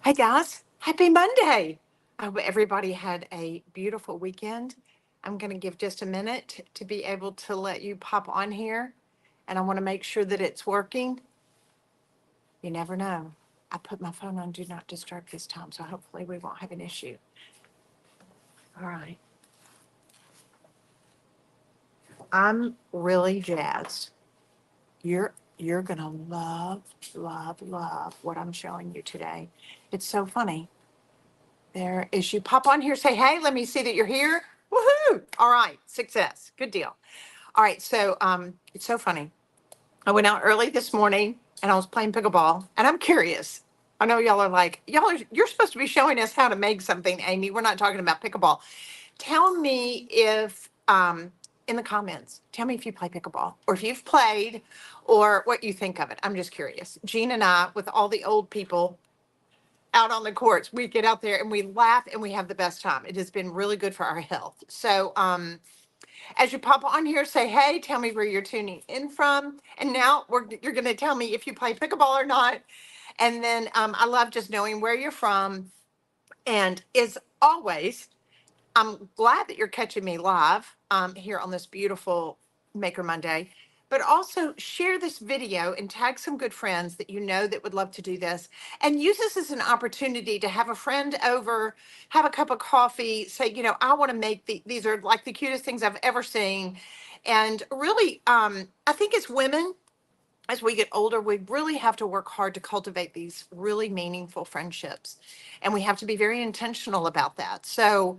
Hey guys, happy Monday. I hope everybody had a beautiful weekend. I'm going to give just a minute to be able to let you pop on here, and I want to make sure that it's working. You never know. I put my phone on do not disturb this time, so hopefully we won't have an issue. All right. I'm really jazzed. You're going to love what I'm showing you today. It's so funny. There is you pop on here, say, hey, let me see that you're here. Woohoo! All right, success. Good deal. All right, so it's so funny. I went out early this morning and I was playing pickleball, and I'm curious. I know y'all are like, you're supposed to be showing us how to make something, Amy. We're not talking about pickleball. Tell me if in the comments, tell me if you play pickleball or if you've played or what you think of it. I'm just curious. Jean and I, with all the old people out on the courts, we get out there and we laugh and we have the best time. It has been really good for our health. So as you pop on here, say, hey, tell me where you're tuning in from. And now you're going to tell me if you play pickleball or not. And then I love just knowing where you're from. And as always, I'm glad that you're catching me live here on this beautiful Maker Monday. But also share this video and tag some good friends that you know that would love to do this. And use this as an opportunity to have a friend over, have a cup of coffee, say, I want to make these are like the cutest things I've ever seen. And really, I think as women, as we get older, we really have to work hard to cultivate these really meaningful friendships. And we have to be very intentional about that. So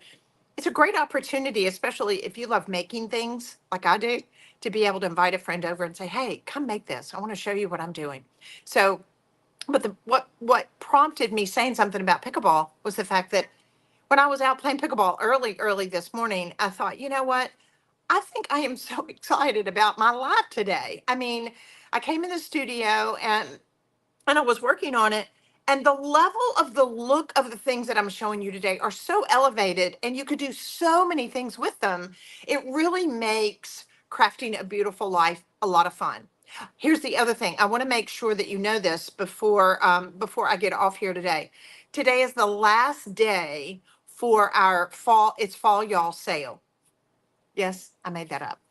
it's a great opportunity, especially if you love making things like I do, to be able to invite a friend over and say, hey, come make this. I want to show you what I'm doing. So, but what prompted me saying something about pickleball was the fact that when I was out playing pickleball early this morning, I thought, you know what? I think I am so excited about my life today. I mean, I came in the studio and I was working on it. And the level of the look of the things that I'm showing you today are so elevated, and you could do so many things with them. It really makes crafting a beautiful life a lot of fun. Here's the other thing. I want to make sure that you know this before I get off here today. Today is the last day for our fall y'all sale. Yes, I made that up.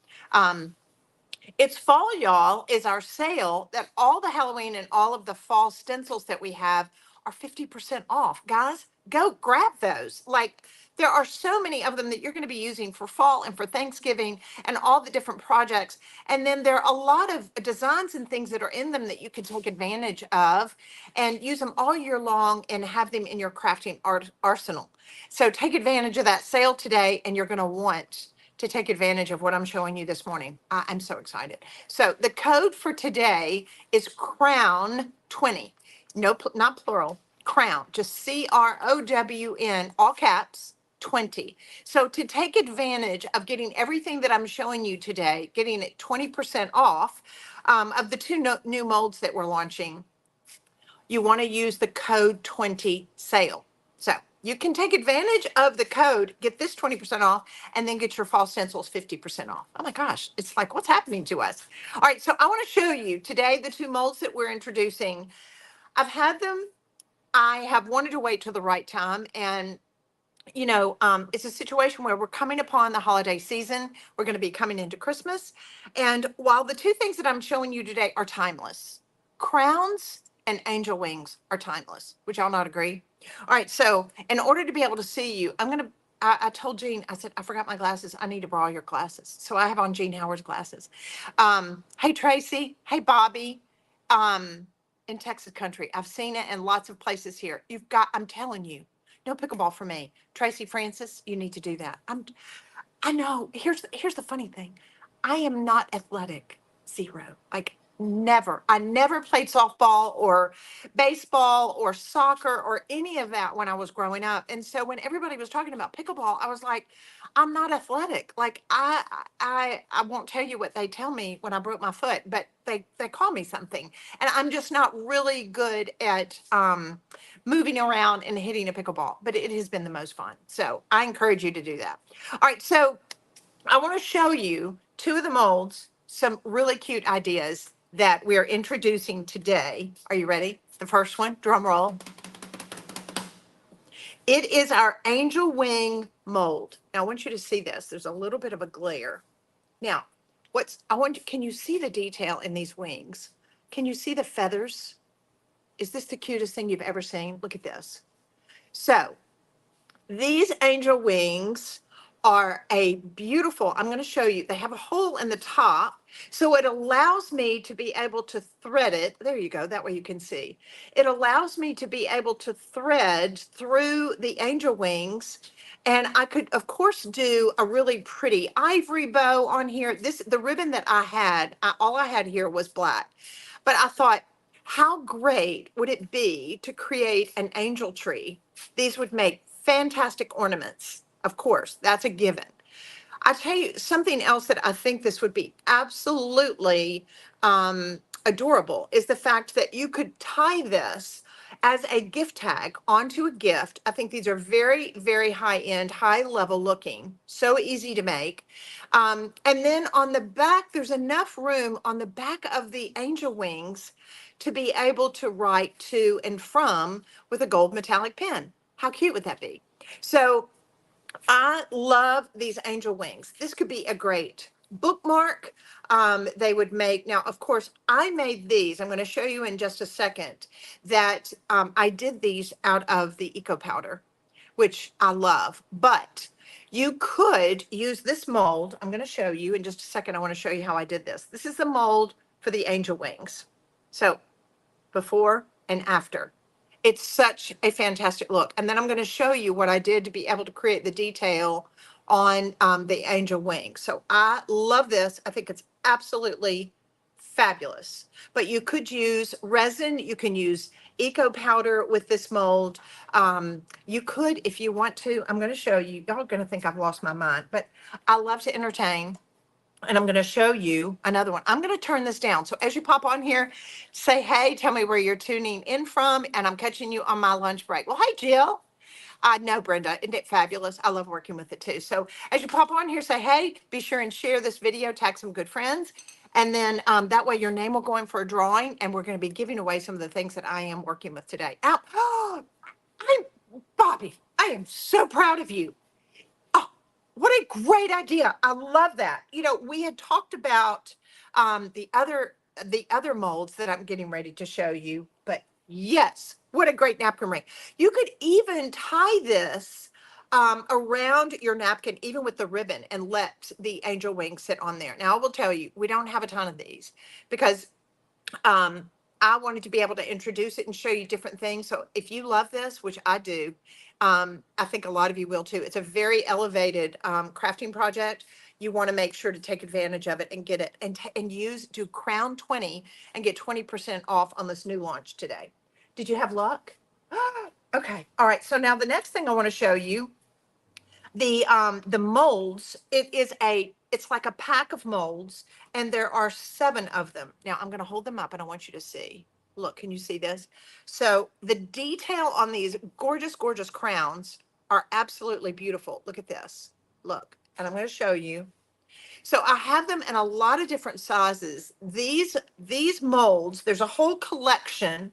It's fall, y'all, is our sale that all the Halloween and all of the fall stencils that we have are 50% off. Guys, go grab those. Like, there are so many of them that you're going to be using for fall and for Thanksgiving and all the different projects. And then there are a lot of designs and things that are in them that you can take advantage of and use them all year long and have them in your crafting arsenal. So take advantage of that sale today, and you're going to want to take advantage of what I'm showing you this morning. I'm so excited. So the code for today is CROWN20. No, not plural, crown, just CROWN, all caps, 20. So to take advantage of getting everything that I'm showing you today, getting it 20% off of the two new molds that we're launching, you want to use the code 20 sale. So you can take advantage of the code, get this 20% off, and then get your fall stencils 50% off. Oh my gosh, it's like, what's happening to us? All right, so I want to show you today the two molds that we're introducing. I've had them. I have wanted to wait till the right time. And it's a situation where we're coming upon the holiday season. We're going to be coming into Christmas. And while the two things that I'm showing you today are timeless, crowns and angel wings are timeless. Would y'all not agree? All right. So in order to be able to see you, I told Jean, I said, I forgot my glasses. I need to borrow your glasses. So I have on Jean Howard's glasses. Hey, Tracy. Hey, Bobby. In Texas country. I've seen it in lots of places here. I'm telling you, no pickleball for me. Tracy Francis, you need to do that. I know. Here's the funny thing. I am not athletic. Zero. Like, never. I never played softball or baseball or soccer or any of that when I was growing up. And so when everybody was talking about pickleball, I was like, I'm not athletic. Like, I won't tell you what they tell me when I broke my foot, but they call me something. And I'm just not really good at moving around and hitting a pickleball, but it has been the most fun. So I encourage you to do that. All right, so I want to show you two of the molds, some really cute ideas that we are introducing today. Are you ready? The first one, drum roll. It is our angel wing mold. Now I want you to see this. There's a little bit of a glare. Now, can you see the detail in these wings? Can you see the feathers? Is this the cutest thing you've ever seen? Look at this. So these angel wings are a beautiful, I'm going to show you, they have a hole in the top. So it allows me to be able to thread it. There you go. That way you can see. It allows me to be able to thread through the angel wings. And I could, of course, do a really pretty ivory bow on here. The ribbon that I had, all I had here was black. But I thought, how great would it be to create an angel tree? These would make fantastic ornaments. Of course, that's a given. I tell you something else that I think this would be absolutely adorable is the fact that you could tie this as a gift tag onto a gift. I think these are very, very high end, high level looking, so easy to make. And then on the back, there's enough room on the back of the angel wings to be able to write to and from with a gold metallic pen. How cute would that be? So I love these angel wings. This could be a great bookmark. They would make, now, of course, I made these. I'm going to show you in just a second that I did these out of the Eco Powder, which I love. But you could use this mold. I'm going to show you in just a second. I want to show you how I did this. This is the mold for the angel wings. So before and after. It's such a fantastic look. And then I'm going to show you what I did to be able to create the detail on the angel wing. So I love this. I think it's absolutely fabulous. But you could use resin. You can use eco powder with this mold. You could, if you want to, I'm going to show you. Y'all are going to think I've lost my mind, but I love to entertain. And I'm going to show you another one. I'm going to turn this down. So as you pop on here, say, hey, tell me where you're tuning in from. And I'm catching you on my lunch break. Well, hey, Jill. I know, Brenda. Isn't it fabulous? I love working with it too. So as you pop on here, say, hey, be sure and share this video, tag some good friends. And then that way your name will go in for a drawing. And we're going to be giving away some of the things that I am working with today. Out. Bobby, I am so proud of you. Oh, what a great idea. I love that. You know, we had talked about the other molds that I'm getting ready to show you, but yes, what a great napkin ring. You could even tie this around your napkin, even with the ribbon, and let the angel wing sit on there. Now, I will tell you, we don't have a ton of these because I wanted to be able to introduce it and show you different things. So if you love this, which I do, I think a lot of you will too. It's a very elevated crafting project. You want to make sure to take advantage of it and get it and do Crown 20 and get 20% off on this new launch today. Did you have luck? Okay. All right. So now the next thing I want to show you, the molds, it's like a pack of molds, and there are 7 of them. Now I'm going to hold them up and I want you to see. Look, can you see this? So the detail on these gorgeous, gorgeous crowns are absolutely beautiful. Look at this. Look, and I'm going to show you. So I have them in a lot of different sizes. These molds, there's a whole collection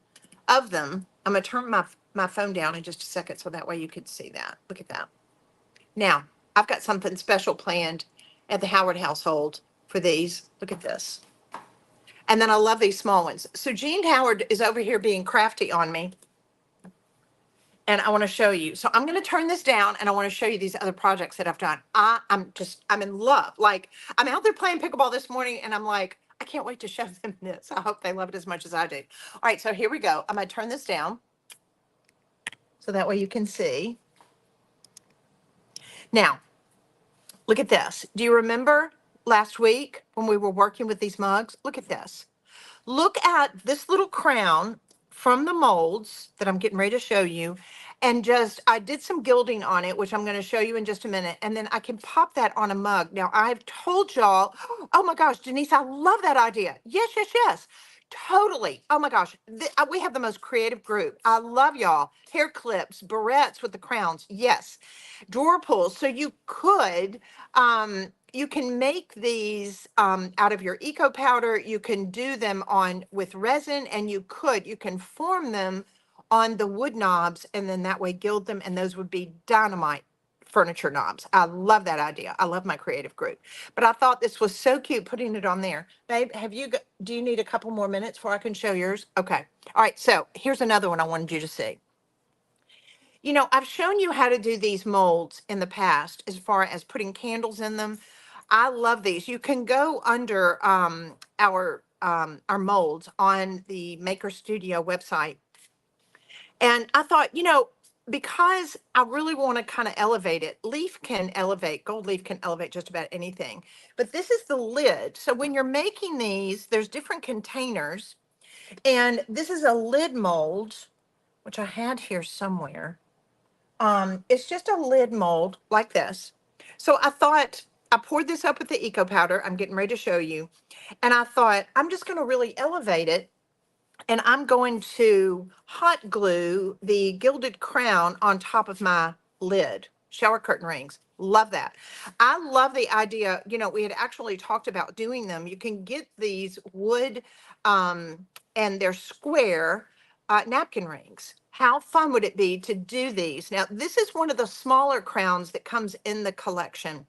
of them. I'm going to turn my phone down in just a second so that way you can see that. Look at that. Now, I've got something special planned at the Howard household for these. Look at this. And then I love these small ones. So Jean Howard is over here being crafty on me. And I want to show you. So I'm going to turn this down and I want to show you these other projects that I've done. I'm in love. Like, I'm out there playing pickleball this morning and I'm like, I can't wait to show them this. I hope they love it as much as I do. All right, so here we go. I'm going to turn this down so that way you can see. Now, look at this. Do you remember last week when we were working with these mugs? Look at this. Look at this little crown from the molds that I'm getting ready to show you. And I did some gilding on it, which I'm going to show you in just a minute. And then I can pop that on a mug. Now, I've told y'all, oh my gosh, Denise, I love that idea. Yes, yes, yes. Totally. Oh my gosh. We have the most creative group. I love y'all. Hair clips, barrettes with the crowns. Yes. Drawer pulls. So you can make these out of your eco powder. You can do them with resin, and you can form them on the wood knobs, and then that way gild them, and those would be dynamite furniture knobs. I love that idea. I love my creative group. But I thought this was so cute putting it on there. Babe, do you need a couple more minutes before I can show yours? Okay. All right, so here's another one I wanted you to see. You know, I've shown you how to do these molds in the past as far as putting candles in them. I love these. You can go under our molds on the Maker Studio website. And I thought, you know, because I really want to kind of elevate it, gold leaf can elevate just about anything. But this is the lid. So when you're making these, there's different containers. And this is a lid mold, which I had here somewhere. It's just a lid mold like this. So I thought I poured this up with the eco powder. I'm getting ready to show you. And I thought I'm just going to really elevate it. And I'm going to hot glue the Gilded Crown on top of my lid, shower curtain rings. Love that. I love the idea. You know, we had actually talked about doing them. You can get these wood and they're square napkin rings. How fun would it be to do these? Now, this is one of the smaller crowns that comes in the collection.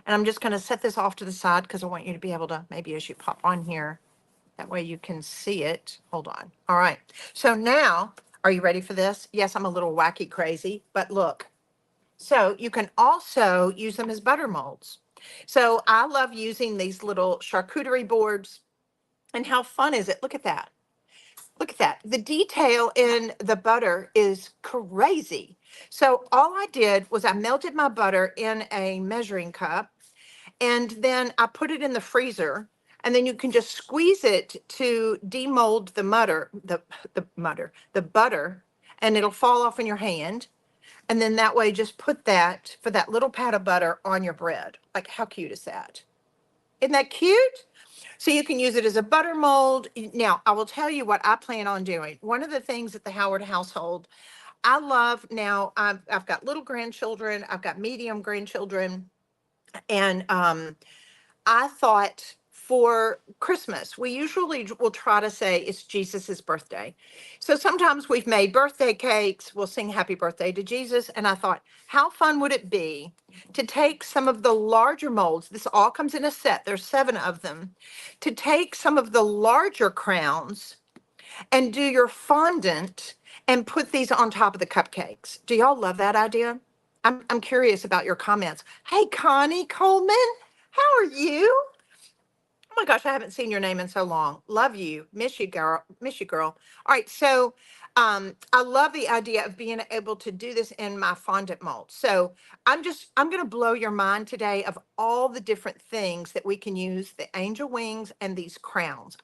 And I'm just going to set this off to the side because I want you to be able to, maybe as you pop on here, that way you can see it. Hold on. All right. So now, are you ready for this? Yes, I'm a little wacky crazy, but look. So you can also use them as butter molds. So I love using these little charcuterie boards. And how fun is it? Look at that. Look at that. The detail in the butter is crazy. So all I did was I melted my butter in a measuring cup, and then I put it in the freezer, and then you can just squeeze it to demold the butter, and it'll fall off in your hand. And then that way, just put that for that little pat of butter on your bread. Like, how cute is that? Isn't that cute? So you can use it as a butter mold. Now, I will tell you what I plan on doing. One of the things at the Howard household, I love now, I've got little grandchildren, I've got medium grandchildren, and I thought for Christmas, we usually will try to say it's Jesus's birthday. So sometimes we've made birthday cakes, we'll sing happy birthday to Jesus. And I thought, how fun would it be to take some of the larger molds? This all comes in a set, there's 7 of them, to take some of the larger crowns and do your fondant and put these on top of the cupcakes. Do y'all love that idea? I'm curious about your comments. Hey, Connie Coleman, how are you? Oh my gosh, I haven't seen your name in so long. Love you. Miss you, girl. Miss you, girl. All right. So I love the idea of being able to do this in my fondant mold. So I'm going to blow your mind today of all the different things that we can use, the angel wings and these crowns.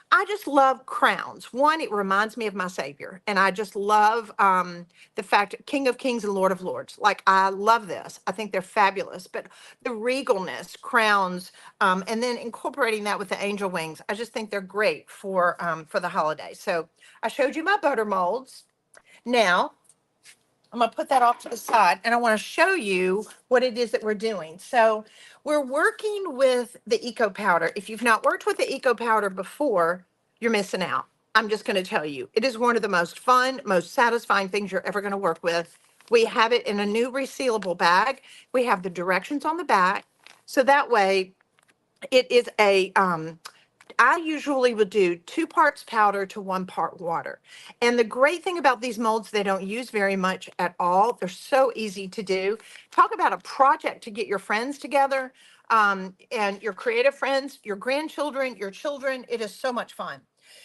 I just love crowns. One, it reminds me of my Savior. And I just love the fact, King of Kings and Lord of Lords. Like, I love this. I think they're fabulous. But the regalness, crowns, and then incorporating that with the angel wings, I just think they're great for the holidays. So I showed you my butter molds. Now, I'm going to put that off to the side, and I want to show you what it is that we're doing. So we're working with the eco powder. If you've not worked with the eco powder before, you're missing out. I'm just going to tell you, it is one of the most fun, most satisfying things you're ever going to work with. We have it in a new resealable bag. We have the directions on the back. So that way it is I usually would do 2 parts powder to 1 part water. And the great thing about these molds, they don't use very much at all. They're so easy to do. Talk about a project to get your friends together, and your creative friends, your grandchildren, your children. It is so much fun.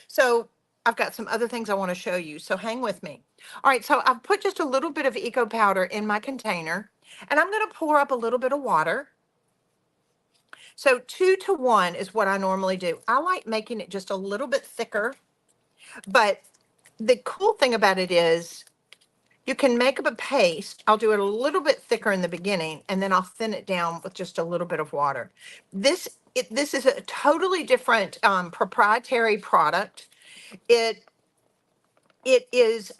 So I've got some other things I want to show you. So hang with me. All right. So I've put just a little bit of eco powder in my container, and I'm going to pour up a little bit of water. So 2 to 1 is what I normally do. I like making it just a little bit thicker, but the cool thing about it is you can make up a paste. I'll do it a little bit thicker in the beginning, and then I'll thin it down with just a little bit of water. This is a totally different proprietary product. It is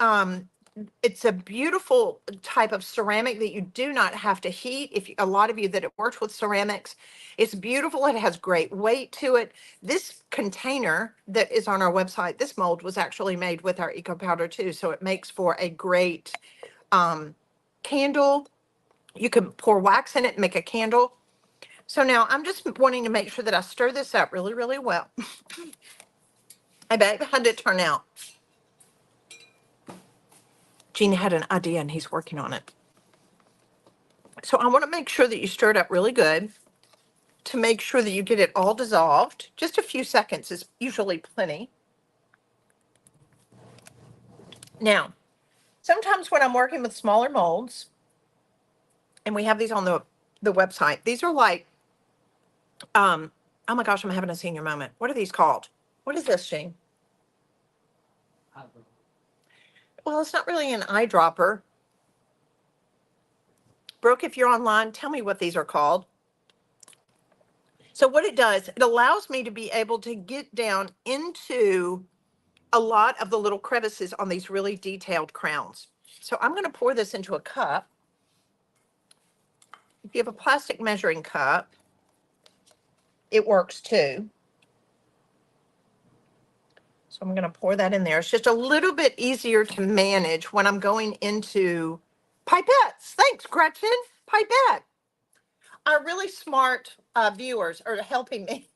it's a beautiful type of ceramic that you do not have to heat. If a lot of you that have worked with ceramics, it's beautiful. It has great weight to it. This container that is on our website, this mold was actually made with our eco powder too. So it makes for a great candle. You can pour wax in it and make a candle. So now I'm just wanting to make sure that I stir this up really, really well. I bet how did it turn out? Gene had an idea and he's working on it. So I want to make sure that you stir it up really good to make sure that you get it all dissolved. Just a few seconds is usually plenty. Now, sometimes when I'm working with smaller molds, and we have these on the website, these are like, oh my gosh, I'm having a senior moment. What are these called? What is this, Gene? Well, it's not really an eyedropper. Brooke, if you're online, tell me what these are called. So what it does, it allows me to be able to get down into a lot of the little crevices on these really detailed crowns. So I'm going to pour this into a cup. If you have a plastic measuring cup, it works too. So I'm going to pour that in there. It's just a little bit easier to manage when I'm going into pipettes. Thanks, Gretchen. Pipette. Our really smart viewers are helping me.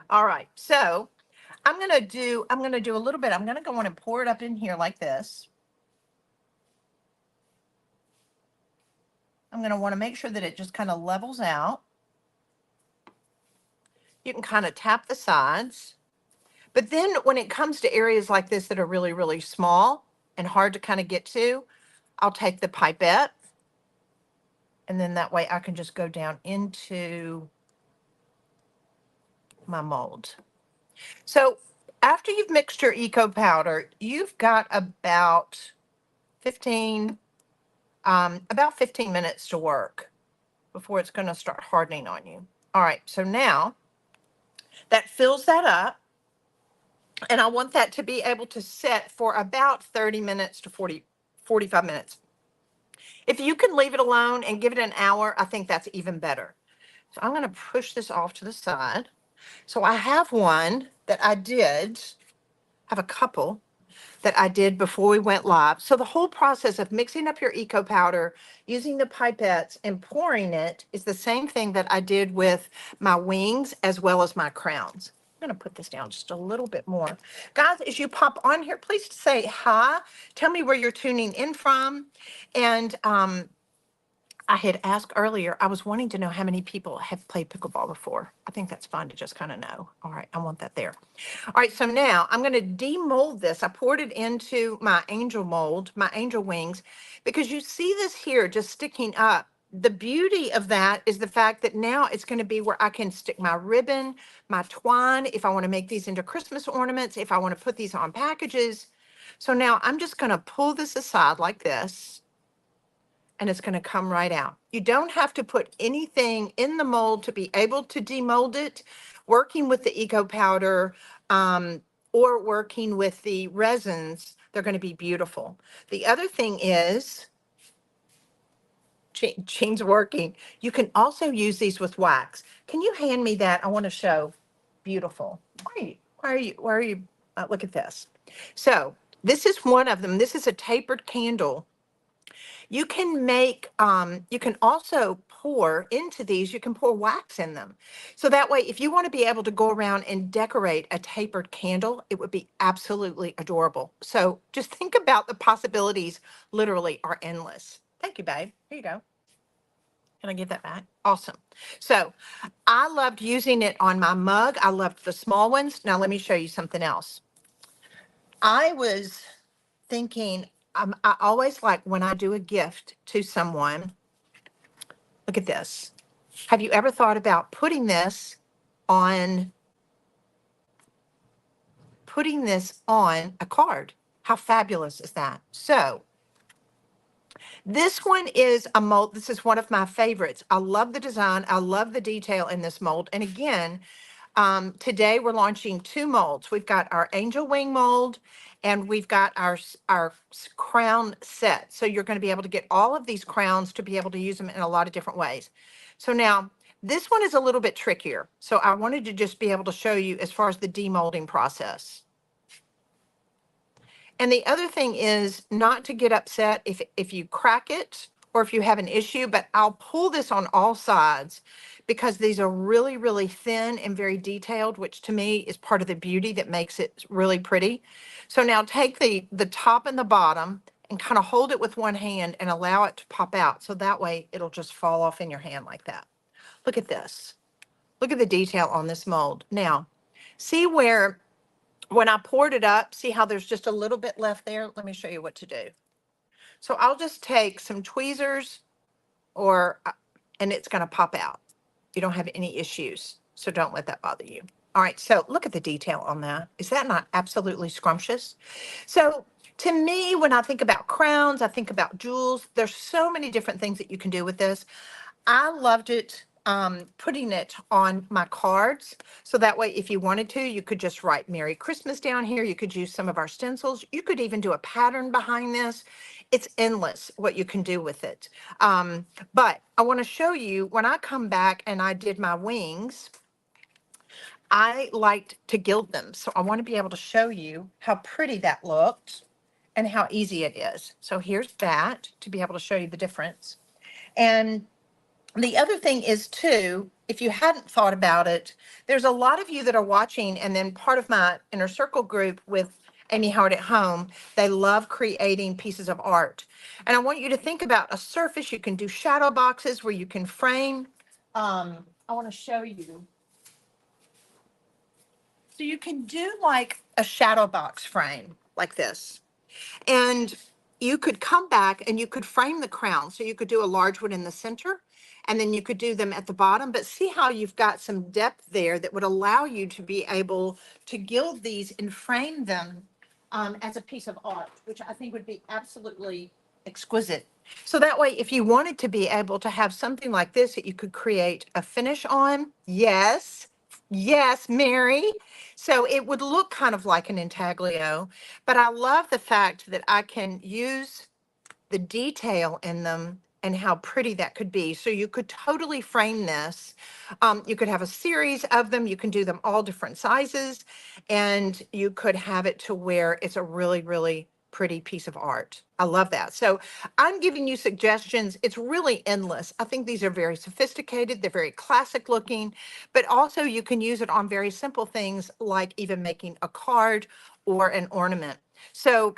All right, so I'm gonna do a little bit. I'm gonna go on and pour it up in here like this. I'm gonna want to make sure that it just kind of levels out. You can kind of tap the sides. But then when it comes to areas like this that are really, really small and hard to kind of get to, I'll take the pipette. And then that way I can just go down into my mold. So after you've mixed your eco powder, you've got about 15 minutes to work before it's going to start hardening on you. All right, so now that fills that up, and I want that to be able to sit for about 30 minutes to 45 minutes. If you can leave it alone and give it an hour, I think that's even better. So I'm going to push this off to the side. So I have one that I have a couple that I did before we went live. So the whole process of mixing up your eco powder, using the pipettes and pouring it is the same thing that I did with my wings as well as my crowns. I'm going to put this down just a little bit more. Guys, as you pop on here, please say hi. Tell me where you're tuning in from. And I had asked earlier, I was wanting to know how many people have played pickleball before. I think that's fun to just kind of know. All right, I want that there. All right, so now I'm going to demold this. I poured it into my angel mold, my angel wings, because you see this here just sticking up. The beauty of that is the fact that now it's going to be where I can stick my ribbon, my twine, if I want to make these into Christmas ornaments, if I want to put these on packages. So now I'm just going to pull this aside like this. And it's going to come right out. You don't have to put anything in the mold to be able to demold it. Working with the eco powder or working with the resins, they're going to be beautiful. The other thing is, Jean's working. You can also use these with wax. Can you hand me that? I want to show. Beautiful. Why are you? Look at this. So this is one of them. This is a tapered candle. You can make, you can also pour into these, you can pour wax in them. So that way, if you want to be able to go around and decorate a tapered candle, it would be absolutely adorable. So just think about the possibilities literally are endless. Thank you, babe. Here you go. Can I give that back? Awesome. So I loved using it on my mug. I loved the small ones. Now let me show you something else. I was thinking, I always like when I do a gift to someone, look at this. Have you ever thought about putting this on a card? How fabulous is that? So this one is a mold. This is one of my favorites. I love the design. I love the detail in this mold. And again, Today we're launching 2 molds. We've got our angel wing mold and we've got our crown set. So you're going to be able to get all of these crowns to be able to use them in a lot of different ways. So now this one is a little bit trickier. So I wanted to just be able to show you as far as the demolding process. And the other thing is not to get upset if you crack it or if you have an issue, but I'll pull this on all sides because these are really, really thin and very detailed, which to me is part of the beauty that makes it really pretty. So now take the top and the bottom and kind of hold it with one hand and allow it to pop out. So that way it'll just fall off in your hand like that. Look at this. Look at the detail on this mold. Now, see where when I poured it up, see how there's just a little bit left there? Let me show you what to do. So I'll just take some tweezers and it's going to pop out. You don't have any issues. So don't let that bother you. All right. So look at the detail on that. Is that not absolutely scrumptious? So to me, when I think about crowns, I think about jewels. There's so many different things that you can do with this. I loved it putting it on my cards. So that way, if you wanted to, you could just write Merry Christmas down here. You could use some of our stencils. You could even do a pattern behind this. It's endless what you can do with it. But I want to show you when I come back and I did my wings, I liked to gild them. So I want to be able to show you how pretty that looked and how easy it is. So here's that to be able to show you the difference. And the other thing is too, if you hadn't thought about it, there's a lot of you that are watching and then part of my inner circle group with Amy Howard at Home, they love creating pieces of art. And I want you to think about a surface. You can do shadow boxes where you can frame. I want to show you. So you can do like a shadow box frame like this. And you could come back and you could frame the crown. So you could do a large one in the center and then you could do them at the bottom. But see how you've got some depth there that would allow you to be able to gild these and frame them as a piece of art, which I think would be absolutely exquisite. So that way, if you wanted to be able to have something like this that you could create a finish on, yes, yes, Mary. So it would look kind of like an intaglio, but I love the fact that I can use the detail in them and how pretty that could be. So you could totally frame this. You could have a series of them. You can do them all different sizes, and you could have it to where it's a really, really pretty piece of art. I love that. So I'm giving you suggestions. It's really endless. I think these are very sophisticated. They're very classic looking, but also you can use it on very simple things like even making a card or an ornament. So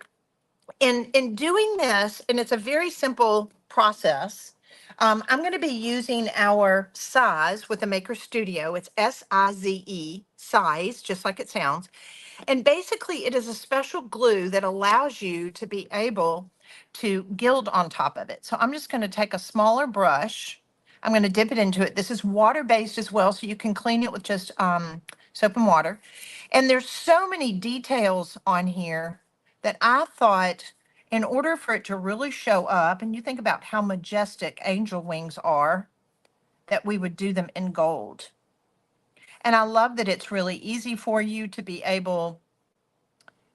in doing this, and it's a very simple process, I'm going to be using our size with the Maker Studio. It's S-I-Z-E, size, just like it sounds. And basically, it is a special glue that allows you to be able to gild on top of it. So I'm just going to take a smaller brush. I'm going to dip it into it. This is water-based as well, so you can clean it with just soap and water. And there's so many details on here that I thought in order for it to really show up, and you think about how majestic angel wings are, that we would do them in gold. And I love that it's really easy for you to be able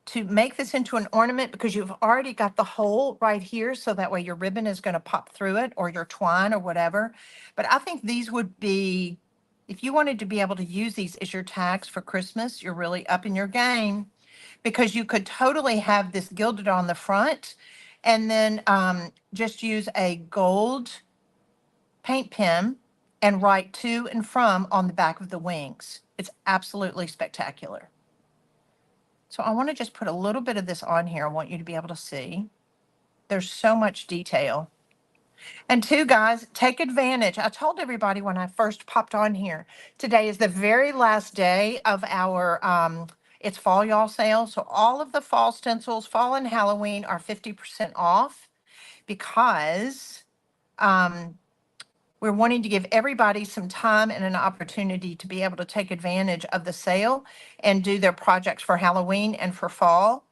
to make this into an ornament because you've already got the hole right here. So that way your ribbon is going to pop through it or your twine or whatever. But I think these would be, if you wanted to be able to use these as your tags for Christmas, you're really up in your game because you could totally have this gilded on the front and then just use a gold paint pen and write to and from on the back of the wings. It's absolutely spectacular. So I want to just put a little bit of this on here. I want you to be able to see. There's so much detail. And two, guys, take advantage. I told everybody when I first popped on here, today is the very last day of our It's Fall Y'all sale. So all of the fall stencils, fall and Halloween are 50% off because we're wanting to give everybody some time and an opportunity to be able to take advantage of the sale and do their projects for Halloween and for fall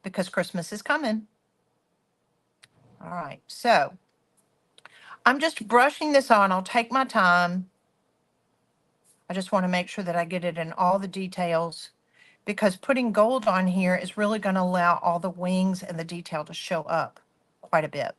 because Christmas is coming. All right, so I'm just brushing this on. I'll take my time. I just want to make sure that I get it in all the details, because putting gold on here is really going to allow all the wings and the detail to show up quite a bit.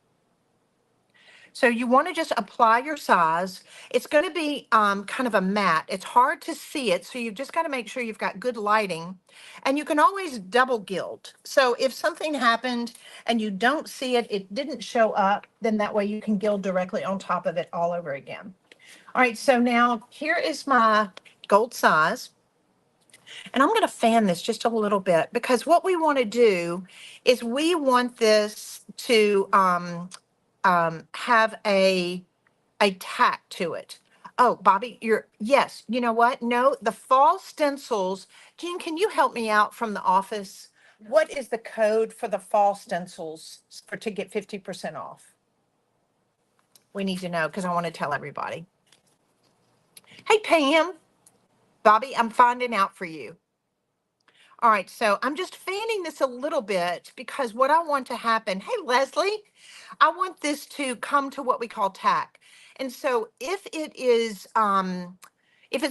So you want to just apply your size. It's going to be kind of a matte. It's hard to see it, so you've just got to make sure you've got good lighting. And you can always double gild. So if something happened and you don't see it, it didn't show up, then that way you can gild directly on top of it all over again. All right, so now here is my gold size. And I'm going to fan this just a little bit, because what we want to do is we want this to have a tack to it. Oh, Bobby, yes, you know what? No, the fall stencils. Jean, can you help me out from the office? What is the code for the fall stencils to get 50% off? We need to know, because I want to tell everybody. Hey, Pam. Bobby, I'm finding out for you. All right, so I'm just fanning this a little bit, because what I want to happen, hey, Leslie, I want this to come to what we call tack. And so if it's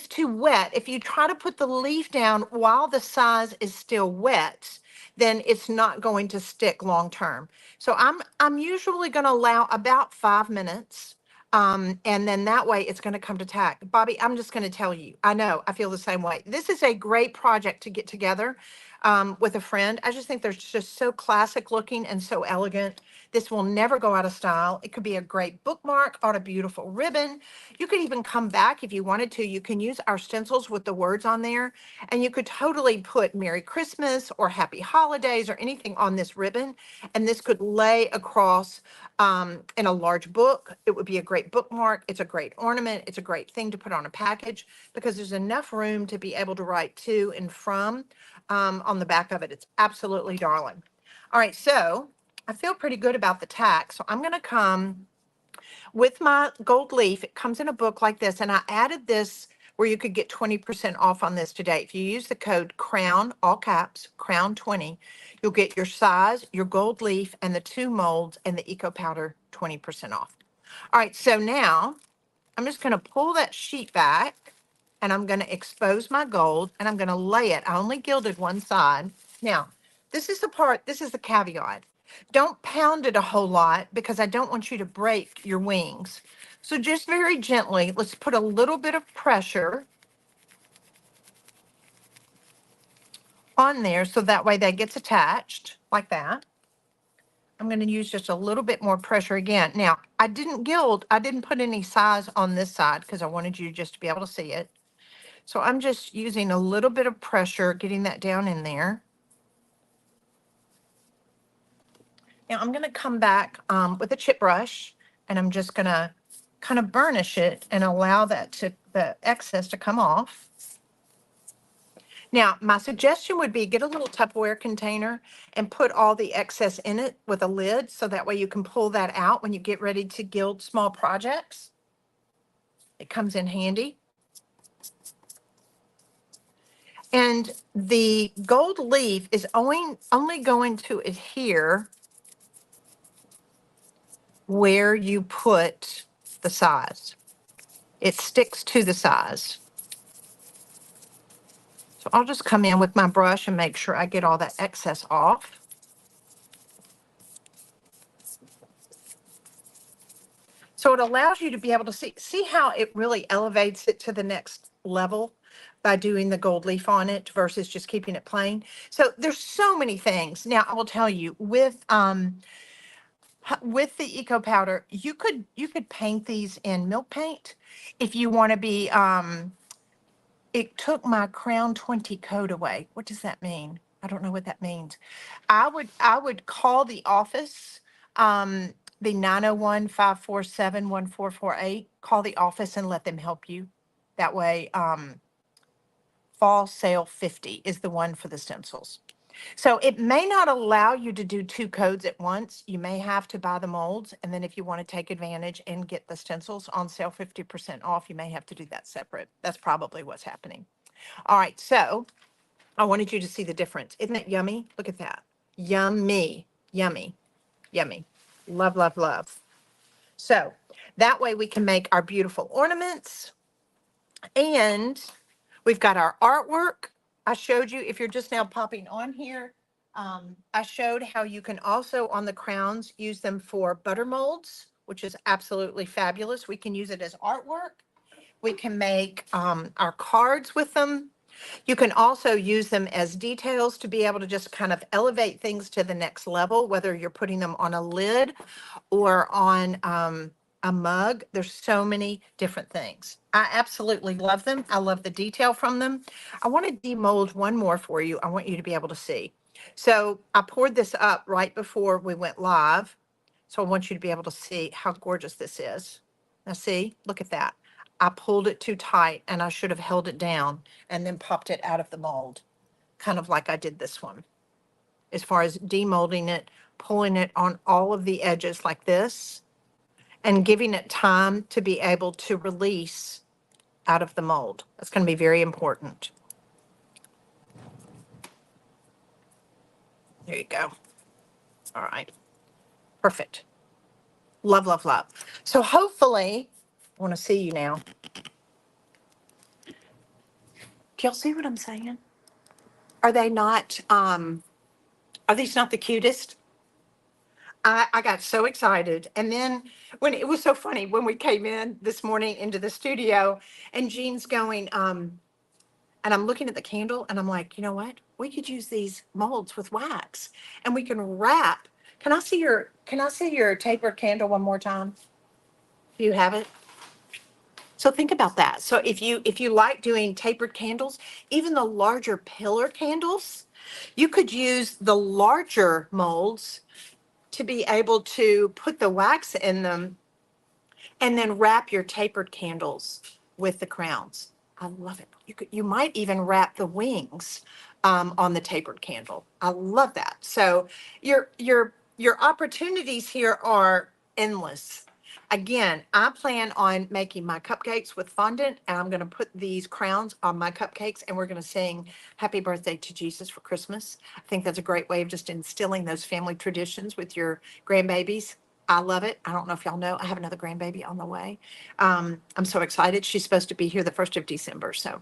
too wet, if you try to put the leaf down while the size is still wet, then it's not going to stick long term. So I'm usually going to allow about 5 minutes. And then that way it's going to come to tack. Bobby, I'm just going to tell you, I know, I feel the same way. This is a great project to get together with a friend. I just think they're just so classic looking and so elegant. This will never go out of style. It could be a great bookmark on a beautiful ribbon. You could even come back if you wanted to. You can use our stencils with the words on there, and you could totally put Merry Christmas or Happy Holidays or anything on this ribbon, and this could lay across in a large book. It would be a great bookmark. It's a great ornament. It's a great thing to put on a package, because there's enough room to be able to write to and from on the back of it. It's absolutely darling. All right, so I feel pretty good about the tack. So I'm going to come with my gold leaf. It comes in a book like this, and I added this where you could get 20% off on this today. If you use the code CROWN, all caps, CROWN 20, you'll get your size, your gold leaf, and the 2 molds and the eco powder 20% off. All right, so now I'm just going to pull that sheet back, and I'm going to expose my gold, and I'm going to lay it. I only gilded one side. Now, this is the caveat. Don't pound it a whole lot, because I don't want you to break your wings. So just very gently, let's put a little bit of pressure on there, so that way that gets attached like that. I'm going to use just a little bit more pressure again. Now, I didn't put any size on this side, because I wanted you just to be able to see it. So I'm just using a little bit of pressure, getting that down in there. Now I'm going to come back with a chip brush, and I'm just going to kind of burnish it and allow the excess to come off. Now, my suggestion would be get a little Tupperware container and put all the excess in it with a lid, so that way you can pull that out when you get ready to gild small projects. It comes in handy. And the gold leaf is only going to adhere where you put the size. It sticks to the size. So I'll just come in with my brush and make sure I get all that excess off. So it allows you to be able to see how it really elevates it to the next level by doing the gold leaf on it versus just keeping it plain. So there's so many things. Now I will tell you, with the eco powder, you could paint these in milk paint if you want to be it took my Crown 20 code away. What does that mean? I don't know what that means. I would call the office, the 901-547-1448. Call the office and let them help you. That way, fall sale 50 is the one for the stencils. So it may not allow you to do 2 codes at once. You may have to buy the molds, and then if you want to take advantage and get the stencils on sale 50% off, you may have to do that separate. That's probably what's happening. All right, so I wanted you to see the difference. Isn't that yummy? Look at that. Yummy, yummy, yummy. Love, love, love. So that way we can make our beautiful ornaments. And we've got our artwork. I showed you, if you're just now popping on here, I showed how you can also on the crowns use them for butter molds, which is absolutely fabulous. We can use it as artwork. We can make our cards with them. You can also use them as details to be able to just kind of elevate things to the next level, whether you're putting them on a lid or on a mug. There's so many different things. I absolutely love them. I love the detail from them. I want to demold one more for you. I want you to be able to see. So I poured this up right before we went live. So I want you to be able to see how gorgeous this is. Now see, look at that. I pulled it too tight and I should have held it down and then popped it out of the mold, kind of like I did this one. As far as demolding it, pulling it on all of the edges like this and giving it time to be able to release out of the mold. That's going to be very important. There you go. All right. Perfect. Love, love, love. So hopefully, I want to see you now. Can y'all see what I'm saying? Are they not, are these not the cutest? I got so excited. And then when it was so funny, when we came in this morning into the studio and Jean's going, and I'm looking at the candle and I'm like, you know what? We could use these molds with wax and we can wrap. Can I see your tapered candle one more time? Do you have it? So think about that. So if you like doing tapered candles, even the larger pillar candles, you could use the larger molds to be able to put the wax in them and then wrap your tapered candles with the crowns. I love it. You might even wrap the wings on the tapered candle. I love that. So your opportunities here are endless. Again, I plan on making my cupcakes with fondant, and I'm going to put these crowns on my cupcakes, and we're going to sing Happy Birthday to Jesus for Christmas. I think that's a great way of just instilling those family traditions with your grandbabies. I love it. I don't know if y'all know, I have another grandbaby on the way. I'm so excited. She's supposed to be here the 1st of December. So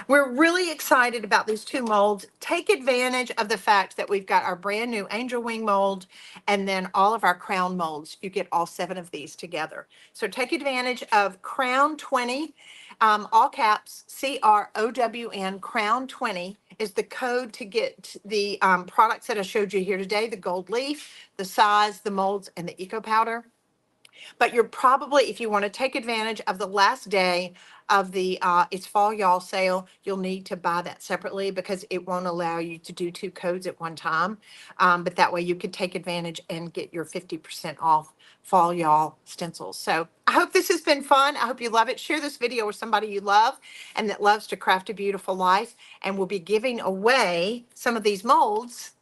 we're really excited about these two molds. Take advantage of the fact that we've got our brand new angel wing mold and then all of our crown molds. You get all 7 of these together. So take advantage of Crown 20, all caps, CROWN, Crown 20 is the code to get the products that I showed you here today, the gold leaf, the size, the molds, and the eco powder. But you're probably, if you want to take advantage of the last day of the it's fall y'all sale, you'll need to buy that separately because it won't allow you to do 2 codes at one time. But that way you could take advantage and get your 50% off fall y'all stencils. So I hope this has been fun. I hope you love it. Share this video with somebody you love and that loves to craft a beautiful life. And we'll be giving away some of these molds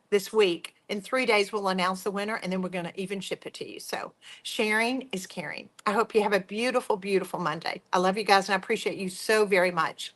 this week. In 3 days, we'll announce the winner and then we're going to even ship it to you. So sharing is caring. I hope you have a beautiful, beautiful Monday. I love you guys and I appreciate you so very much.